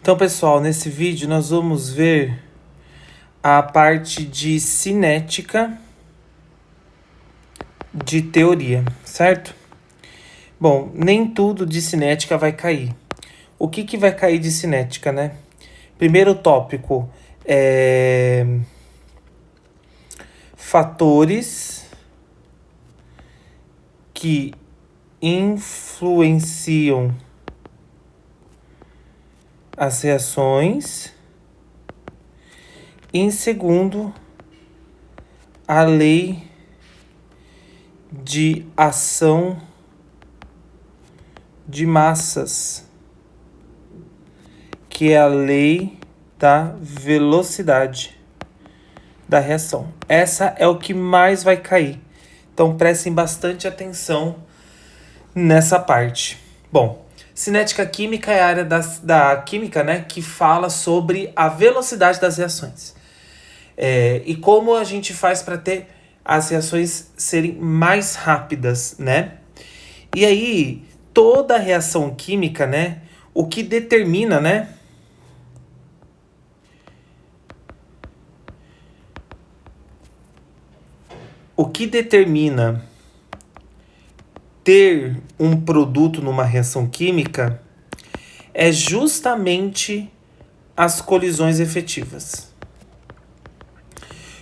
Então, pessoal, nesse vídeo nós vamos ver a parte de cinética de teoria, certo? Bom, nem tudo de cinética vai cair. O que vai cair de cinética, né? Primeiro tópico é fatores que influenciam as reações. Em segundo, a lei de ação de massas, que é a lei da velocidade da reação. Essa é o que mais vai cair. Então prestem bastante atenção nessa parte. Bom, cinética química é a área da química, né, que fala sobre a velocidade das reações. E como a gente faz para ter as reações serem mais rápidas, né? E aí, toda reação química, né, o que determina, né, ter um produto numa reação química é justamente as colisões efetivas.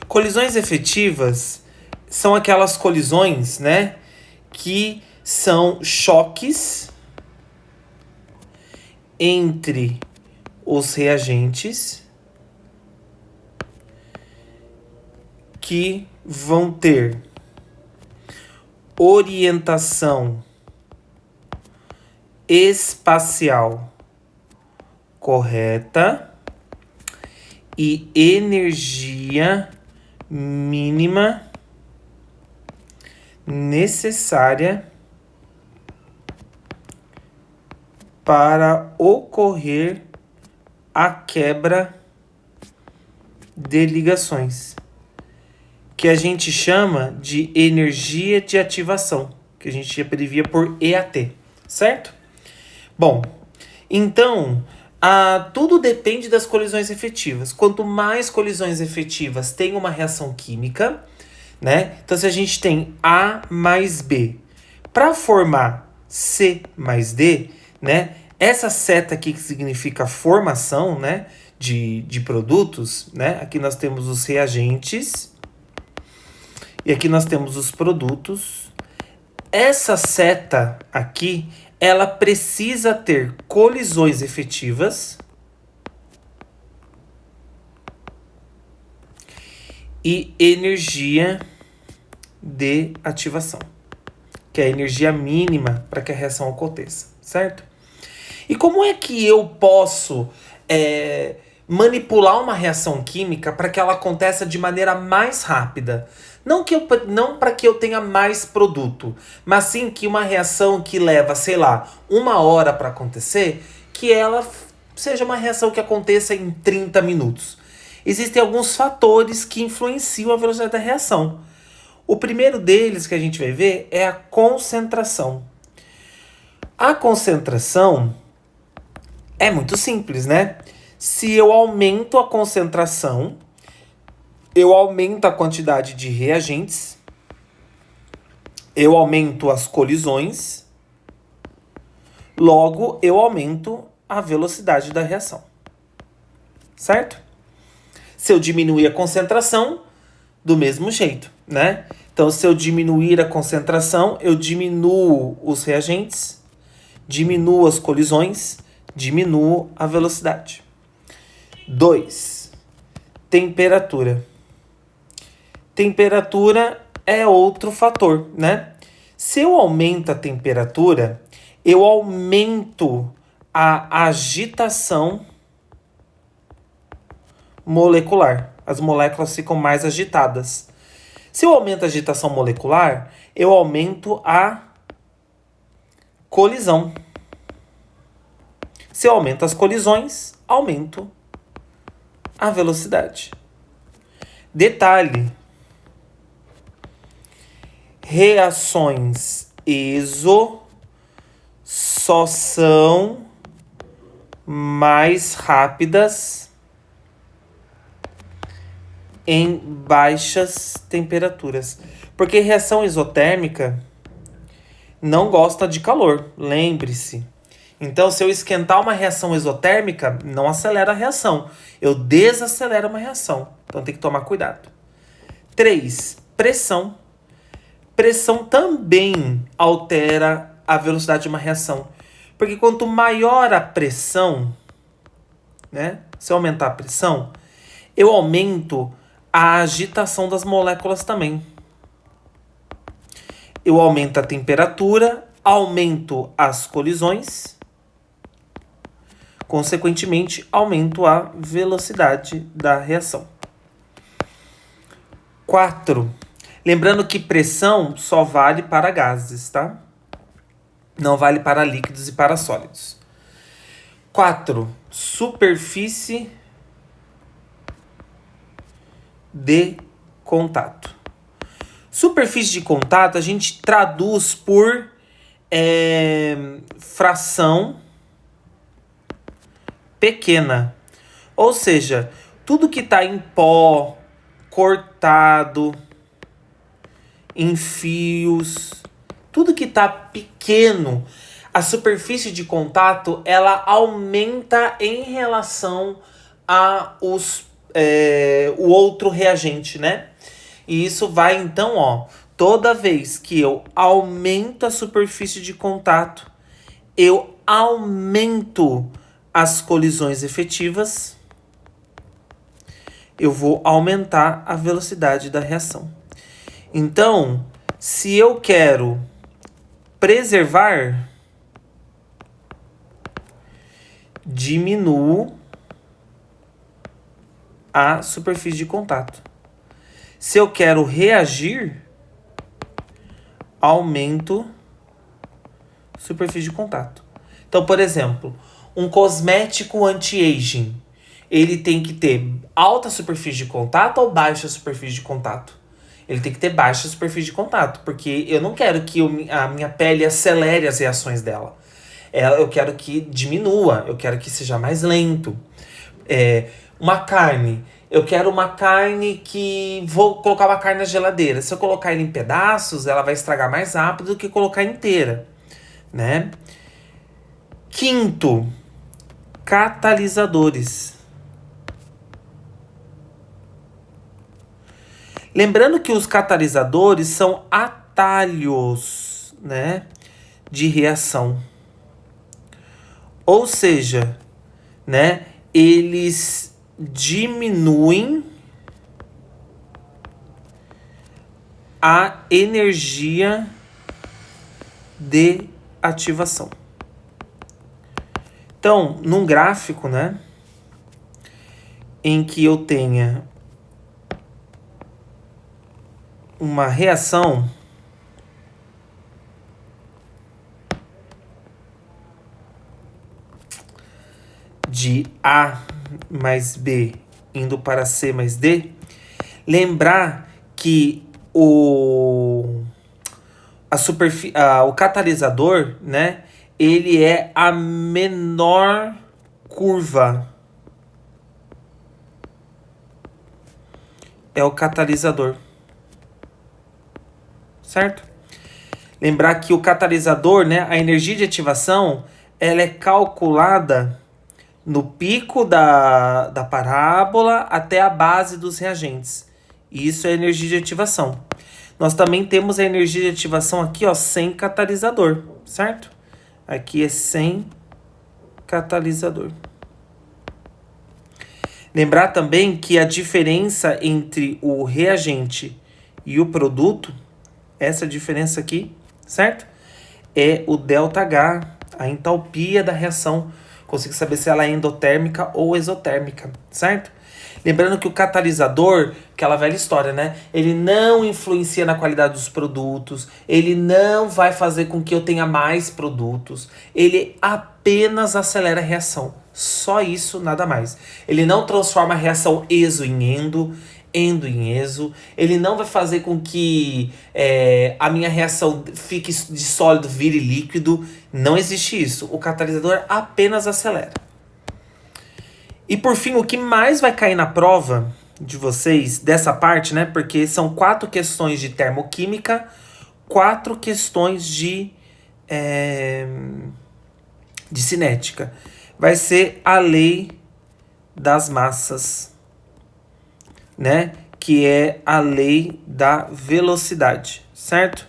Colisões efetivas são aquelas colisões, né, que são choques entre os reagentes que vão ter orientação espacial correta e energia mínima necessária para ocorrer a quebra de ligações, que a gente chama de energia de ativação, que a gente abrevia por EAT, certo? Bom, então, tudo depende das colisões efetivas. Quanto mais colisões efetivas tem uma reação química, né? Então, se a gente tem A mais B para formar C mais D, né? Essa seta aqui que significa formação, né, de produtos, né? Aqui nós temos os reagentes e aqui nós temos os produtos. Essa seta aqui, ela precisa ter colisões efetivas e energia de ativação, que é a energia mínima para que a reação aconteça, certo? E como é que eu posso manipular uma reação química para que ela aconteça de maneira mais rápida? Não para que eu tenha mais produto, mas sim que uma reação que leva, sei lá, 1 hora para acontecer, que ela seja uma reação que aconteça em 30 minutos. Existem alguns fatores que influenciam a velocidade da reação. O primeiro deles que a gente vai ver é a concentração. A concentração é muito simples, né? Se eu aumento a concentração, eu aumento a quantidade de reagentes, eu aumento as colisões, logo eu aumento a velocidade da reação, certo? Se eu diminuir a concentração, do mesmo jeito, né? Então, se eu diminuir a concentração, eu diminuo os reagentes, diminuo as colisões, diminuo a velocidade. 2. Temperatura. Temperatura é outro fator, né? Se eu aumento a temperatura, eu aumento a agitação molecular. As moléculas ficam mais agitadas. Se eu aumento a agitação molecular, eu aumento a colisão. Se eu aumento as colisões, aumento a velocidade. Detalhe: reações exo só são mais rápidas em baixas temperaturas. Porque reação isotérmica não gosta de calor, lembre-se. Então, se eu esquentar uma reação exotérmica, não acelera a reação. Eu desacelero uma reação. Então, tem que tomar cuidado. 3. Pressão. Pressão também altera a velocidade de uma reação. Porque quanto maior a pressão, né? Se eu aumentar a pressão, eu aumento a agitação das moléculas também. Eu aumento a temperatura, aumento as colisões, consequentemente, aumento a velocidade da reação. 4. Lembrando que pressão só vale para gases, tá? Não vale para líquidos e para sólidos. 4. Superfície de contato. Superfície de contato a gente traduz por fração pequena. Ou seja, tudo que está em pó, cortado, em fios, tudo que está pequeno, a superfície de contato ela aumenta em relação a o outro reagente, né? E isso vai então, toda vez que eu aumento a superfície de contato, eu aumento as colisões efetivas, eu vou aumentar a velocidade da reação. Então, se eu quero preservar, diminuo a superfície de contato. Se eu quero reagir, aumento a superfície de contato. Então, por exemplo, um cosmético anti-aging, ele tem que ter alta superfície de contato ou baixa superfície de contato? Ele tem que ter baixa superfície de contato, porque eu não quero que a minha pele acelere as reações dela. Eu quero que diminua, eu quero que seja mais lento. Uma carne, eu quero uma carne que... Vou colocar uma carne na geladeira. Se eu colocar ela em pedaços, ela vai estragar mais rápido do que colocar inteira, né? 5. Catalisadores. Lembrando que os catalisadores são atalhos, né, de reação. Ou seja, né, eles diminuem a energia de ativação. Então, num gráfico, né, em que eu tenha uma reação de A mais B indo para C mais D, lembrar que o catalisador, né, ele é a menor curva. É o catalisador. Certo? Lembrar que o catalisador, né, a energia de ativação, ela é calculada no pico da parábola até a base dos reagentes. E isso é energia de ativação. Nós também temos a energia de ativação aqui, sem catalisador, certo? Aqui é sem catalisador. Lembrar também que a diferença entre o reagente e o produto, essa diferença aqui, certo? É o ΔH, a entalpia da reação. Consigo saber se ela é endotérmica ou exotérmica, certo? Lembrando que o catalisador, aquela velha história, né? Ele não influencia na qualidade dos produtos, ele não vai fazer com que eu tenha mais produtos, ele apenas acelera a reação. Só isso, nada mais. Ele não transforma a reação exo em endo em exo. Ele não vai fazer com que a minha reação fique de sólido, vire líquido. Não existe isso. O catalisador apenas acelera. E por fim, o que mais vai cair na prova de vocês, dessa parte, né? Porque são 4 questões de termoquímica, 4 questões de cinética. Vai ser a lei das massas, né? Que é a lei da velocidade, certo?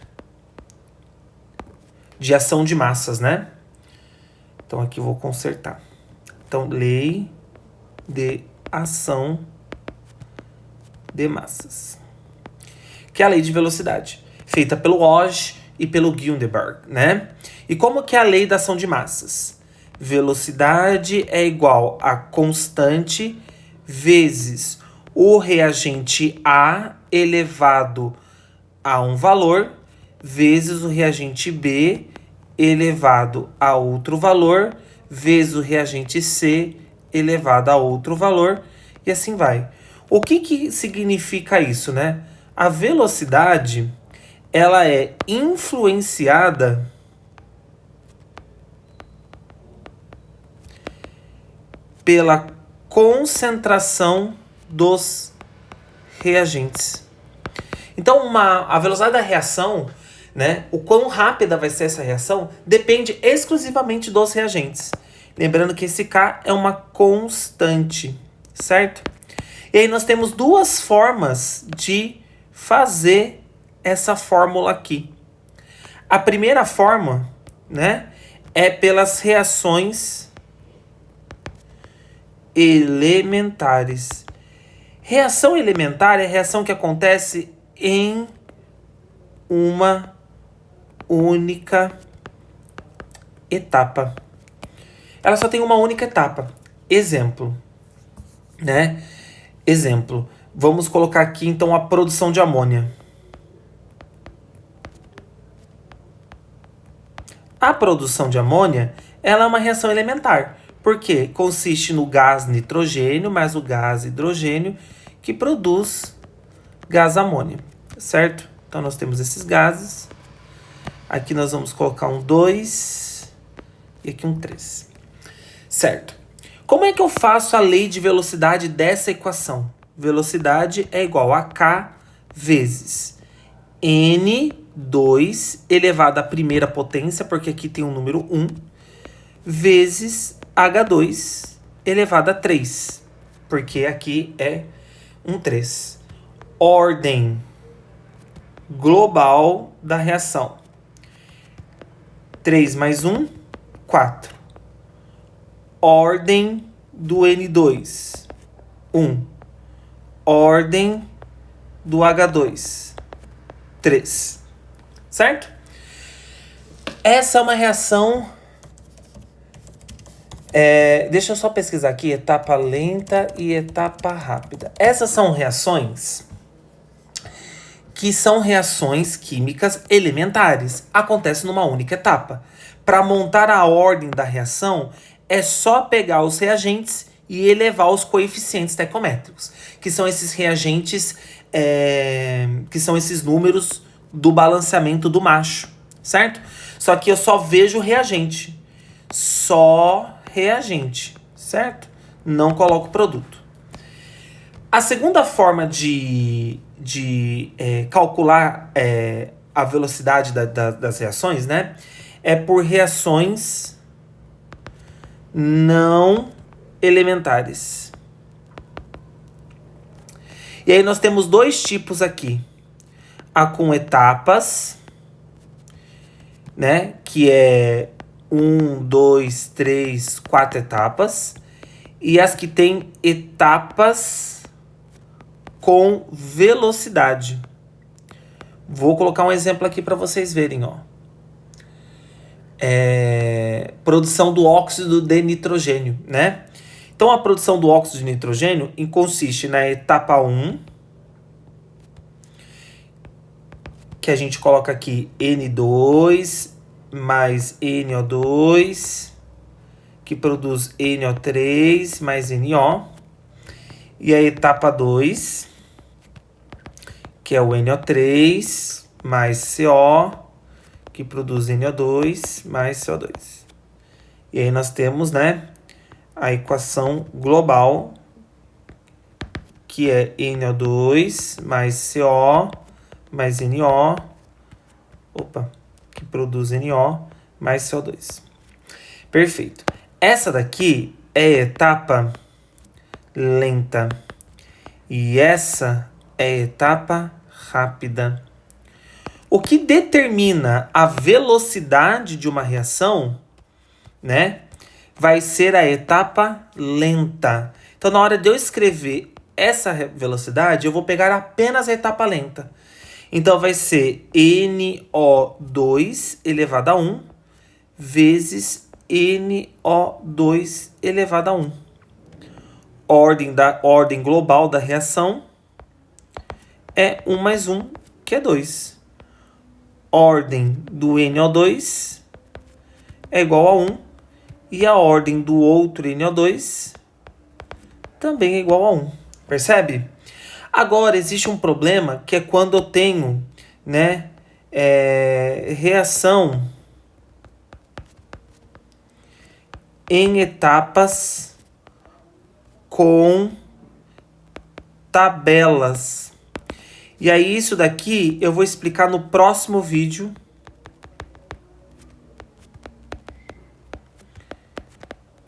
De ação de massas, né? Então aqui eu vou consertar. Então, lei de ação de massas, que é a lei de velocidade, feita pelo Auger e pelo Gutenberg, né? E como que é a lei da ação de massas? Velocidade é igual a constante vezes o reagente A elevado a um valor vezes o reagente B elevado a outro valor vezes o reagente C elevado a outro valor, e assim vai. O que significa isso, né? A velocidade, ela é influenciada pela concentração dos reagentes. Então, a velocidade da reação, né, o quão rápida vai ser essa reação, depende exclusivamente dos reagentes. Lembrando que esse K é uma constante, certo? E aí nós temos 2 formas de fazer essa fórmula aqui. A primeira forma, né, é pelas reações elementares. Reação elementar é a reação que acontece em uma única etapa. Ela só tem uma única etapa. Exemplo, né? Exemplo. Vamos colocar aqui, então, a produção de amônia. A produção de amônia, ela é uma reação elementar. Por quê? Consiste no gás nitrogênio mais o gás hidrogênio que produz gás amônia, certo? Então, nós temos esses gases. Aqui nós vamos colocar um 2 e aqui um 3. Certo. Como é que eu faço a lei de velocidade dessa equação? Velocidade é igual a K vezes N2 elevado à primeira potência, porque aqui tem o número 1, vezes H2 elevado a 3, porque aqui é um 3. Ordem global da reação. 3 mais 1, 4. Ordem do N2, 1. Ordem do H2, 3. Certo? Essa é uma reação... deixa eu só pesquisar aqui, etapa lenta e etapa rápida. Essas são reações que são reações químicas elementares. Acontece numa única etapa. Para montar a ordem da reação, é só pegar os reagentes e elevar os coeficientes estequiométricos, que são esses reagentes, que são esses números do balanceamento do macho, certo? Só que eu só vejo reagente. Só reagente, certo? Não coloco produto. A segunda forma de calcular a velocidade das reações, né, é por reações não elementares. E aí nós temos 2 tipos aqui. A com etapas, né, que é 1, 2, 3, 4 etapas. E as que tem etapas com velocidade. Vou colocar um exemplo aqui para vocês verem, ó. Produção do óxido de nitrogênio, né? Então, a produção do óxido de nitrogênio consiste na etapa 1, que a gente coloca aqui N2 mais NO2, que produz NO3 mais NO. E a etapa 2, que é o NO3 mais CO, que produz NO2 mais CO2. E aí nós temos, né, a equação global, que é NO2 mais CO mais NO, que produz NO mais CO2. Perfeito. Essa daqui é a etapa lenta e essa é a etapa rápida. O que determina a velocidade de uma reação, né, vai ser a etapa lenta. Então, na hora de eu escrever essa velocidade, eu vou pegar apenas a etapa lenta. Então, vai ser NO2 elevado a 1 vezes NO2 elevado a 1. Ordem global da reação é 1 mais 1, que é 2. Ordem do NO2 é igual a 1. E a ordem do outro NO2 também é igual a 1. Percebe? Agora, existe um problema que é quando eu tenho, né, reação em etapas com tabelas. E aí isso daqui eu vou explicar no próximo vídeo.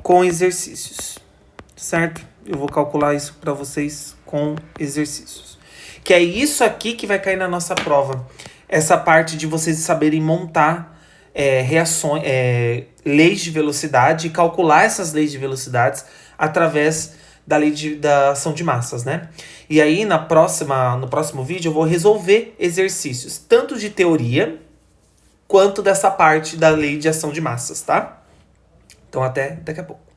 Com exercícios, certo? Eu vou calcular isso para vocês com exercícios. Que é isso aqui que vai cair na nossa prova. Essa parte de vocês saberem montar reações, leis de velocidade e calcular essas leis de velocidades através da lei da ação de massas, né? E aí no próximo vídeo eu vou resolver exercícios, tanto de teoria quanto dessa parte da lei de ação de massas, tá? Então até daqui a pouco.